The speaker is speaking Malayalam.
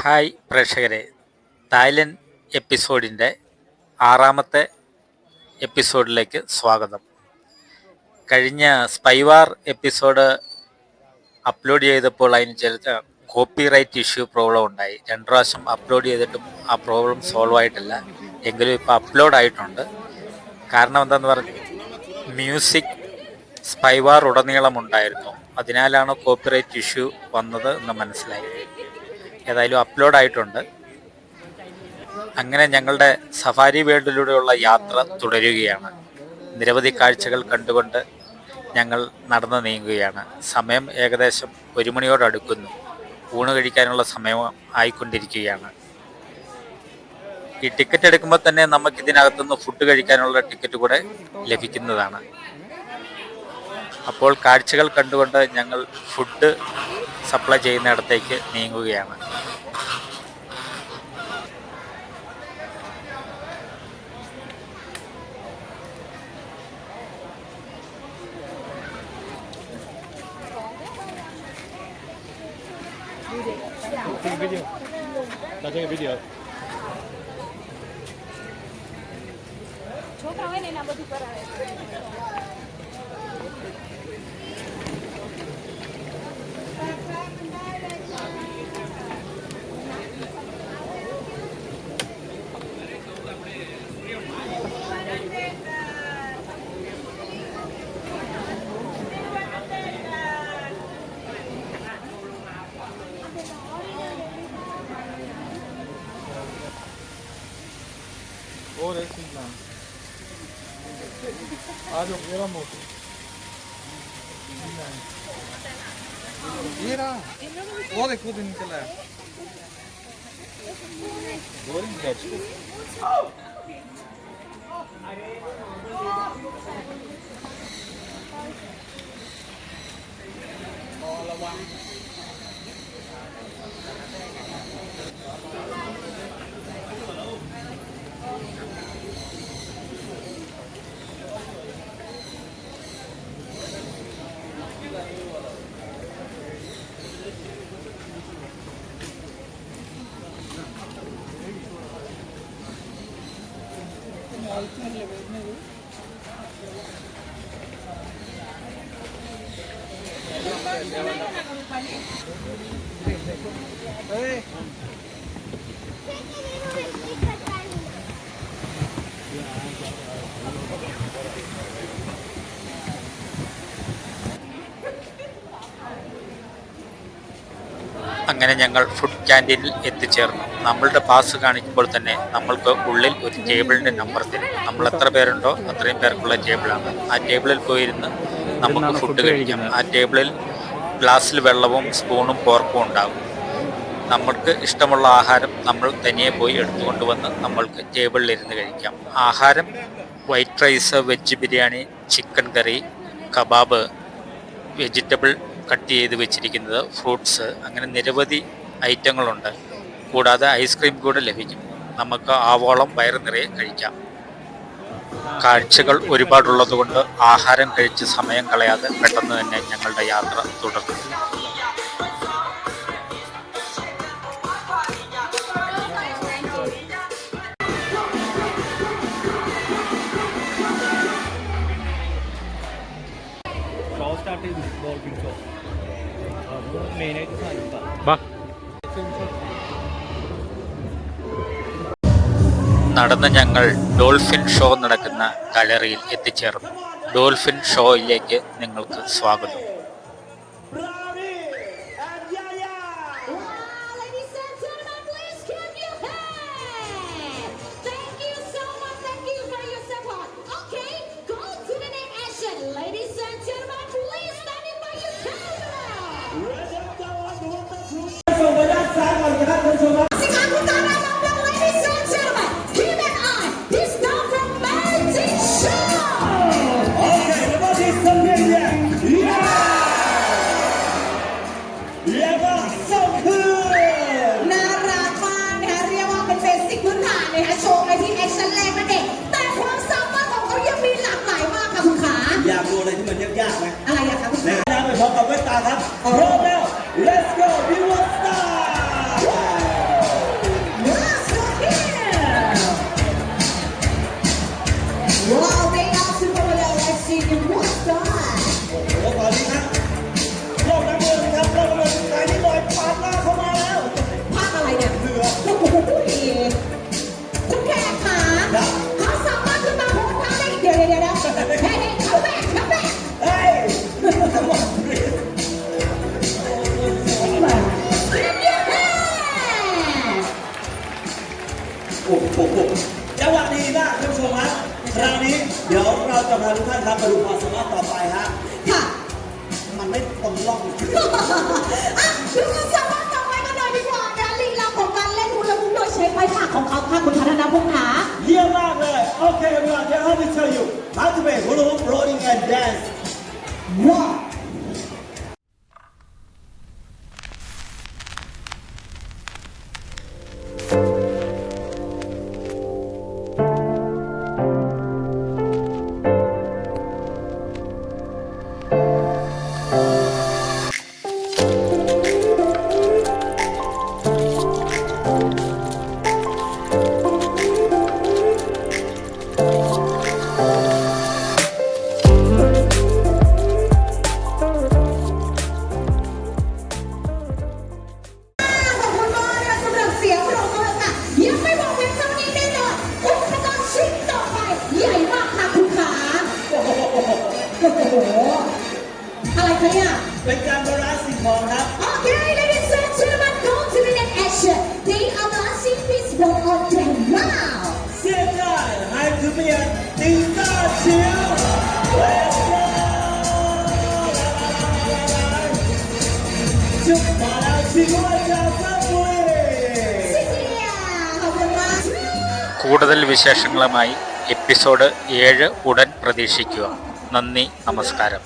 ഹായ് പ്രേക്ഷകരെ, തായ്ലൻഡ് എപ്പിസോഡിൻ്റെ 6ാമത്തെ എപ്പിസോഡിലേക്ക് സ്വാഗതം. കഴിഞ്ഞ സ്പൈവാർ എപ്പിസോഡ് അപ്ലോഡ് ചെയ്തപ്പോൾ അതിന് ചില കോപ്പിറൈറ്റ് ഇഷ്യൂ പ്രോബ്ലം ഉണ്ടായി. 2 പ്രാവശ്യം അപ്ലോഡ് ചെയ്തിട്ടും ആ പ്രോബ്ലം സോൾവ് ആയിട്ടില്ല. എങ്കിലും ഇപ്പോൾ അപ്ലോഡ് ആയിട്ടുണ്ട്. കാരണം എന്താണെന്ന് പറഞ്ഞാൽ മ്യൂസിക് സ്പൈവാർ ഉടനീളം ഉണ്ടായിരുന്നു. അതിനാലാണ് കോപ്പിറൈറ്റ് ഇഷ്യൂ വന്നത് എന്ന് മനസ്സിലായി. ഏതായാലും അപ്ലോഡ് ആയിട്ടുണ്ട്. അങ്ങനെ ഞങ്ങളുടെ സഫാരി വേൾഡിലൂടെയുള്ള യാത്ര തുടരുകയാണ്. നിരവധി കാഴ്ചകൾ കണ്ടുകൊണ്ട് ഞങ്ങൾ നടന്നു നീങ്ങുകയാണ്. സമയം ഏകദേശം 1 മണിയോടടുക്കുന്നു. ഊണ് കഴിക്കാനുള്ള സമയം ആയിക്കൊണ്ടിരിക്കുകയാണ്. ഈ ടിക്കറ്റ് എടുക്കുമ്പോൾ തന്നെ നമുക്കിതിനകത്തുനിന്ന് ഫുഡ് കഴിക്കാനുള്ള ടിക്കറ്റ് കൂടെ ലഭിക്കുന്നതാണ്. അപ്പോൾ കാഴ്ചകൾ കണ്ടുകൊണ്ട് ഞങ്ങൾ ഫുഡ് സപ്ലൈ ചെയ്യുന്നിടത്തേക്ക് നീങ്ങുകയാണ്. അങ്ങനെ ഞങ്ങൾ ഫുഡ് ക്യാൻറ്റീനിൽ എത്തിച്ചേർന്നു. നമ്മളുടെ പാസ് കാണിക്കുമ്പോൾ തന്നെ നമ്മൾക്ക് ഉള്ളിൽ ഒരു ടേബിളിൻ്റെ നമ്പർ തരും. നമ്മൾ എത്ര പേരുണ്ടോ അത്രയും പേർക്കുള്ള ടേബിളാണ്. ആ ടേബിളിൽ പോയിരുന്ന് നമുക്ക് ഫുഡ് കഴിക്കാം. ആ ടേബിളിൽ ഗ്ലാസ്സിൽ വെള്ളവും സ്പൂണും ഫോർക്കും ഉണ്ടാകും. നമ്മൾക്ക് ഇഷ്ടമുള്ള ആഹാരം നമ്മൾ തനിയെ പോയി എടുത്തുകൊണ്ട് വന്ന് നമ്മൾക്ക് ടേബിളിലിരുന്ന് കഴിക്കാം. ആഹാരം white rice, veg biryani, chicken curry, kebab, vegetable cut ചെയ്ത് വെച്ചിരിക്കുന്നത്, ഫ്രൂട്ട്സ്, അങ്ങനെ നിരവധി ഐറ്റങ്ങളുണ്ട്. കൂടാതെ ഐസ്ക്രീം കൂടെ ലഭിക്കും. നമുക്ക് ആവോളം വയറ് നിറയെ കഴിക്കാം. കാഴ്ചകൾ ഒരുപാടുള്ളത് കൊണ്ട് ആഹാരം കഴിച്ച് സമയം കളയാതെ പെട്ടെന്ന് തന്നെ ഞങ്ങളുടെ യാത്ര തുടർന്നു. നടന്ന് ഞങ്ങൾ ഡോൾഫിൻ ഷോ നടക്കുന്ന ഗാലറിയിൽ എത്തിച്ചേർന്നു. ഡോൾഫിൻ ഷോയിലേക്ക് നിങ്ങൾക്ക് സ്വാഗതം. Yeah! Hey, come back, come back. Hey, come on. Clap your hands. โอ้โหจังหวะดีมากท่านผู้ชมฮะคราวนี้เดี๋ยวเราจะพาทุกท่านครับมาดูความสามารถต่อไปฮะ ค่ะ มันไม่ตรงร่อง อ่ะดูความสามารถต่อไปกันหน่อยดีกว่านะลีลาของการเล่นฮูลาฮูปโดยใช้ไม้ผักของเขาค่ะคุณธนพงษ์ขา เยี่ยมมากเลย Okay everyone can help me tell you how to make hula hoop rolling and dance one ขอบคุณมากนะคะสำหรับเสียงปรบมือค่ะยังไม่บอกเพียงเท่านี้แน่นอนอุปกรณ์ชิ้นต่อไปใหญ่มากค่ะคุณขาโอ้โหอะไรคะเนี่ย เป็นการบาลานซ์สิ่งของครับ Okay, ladies and gentlemen, go to the next action. They are balancing this ball on the ground. เสียใจให้ทุกเมียตีตาชิว Let's go จุดมาแล้วชิวจากซับเวย์ Cecilia, ขอบคุณมาก കൂടുതൽ വിശേഷങ്ങളുമായി എപ്പിസോഡ് 7 ഉടൻ പ്രതീക്ഷിക്കുക. നന്ദി, നമസ്കാരം.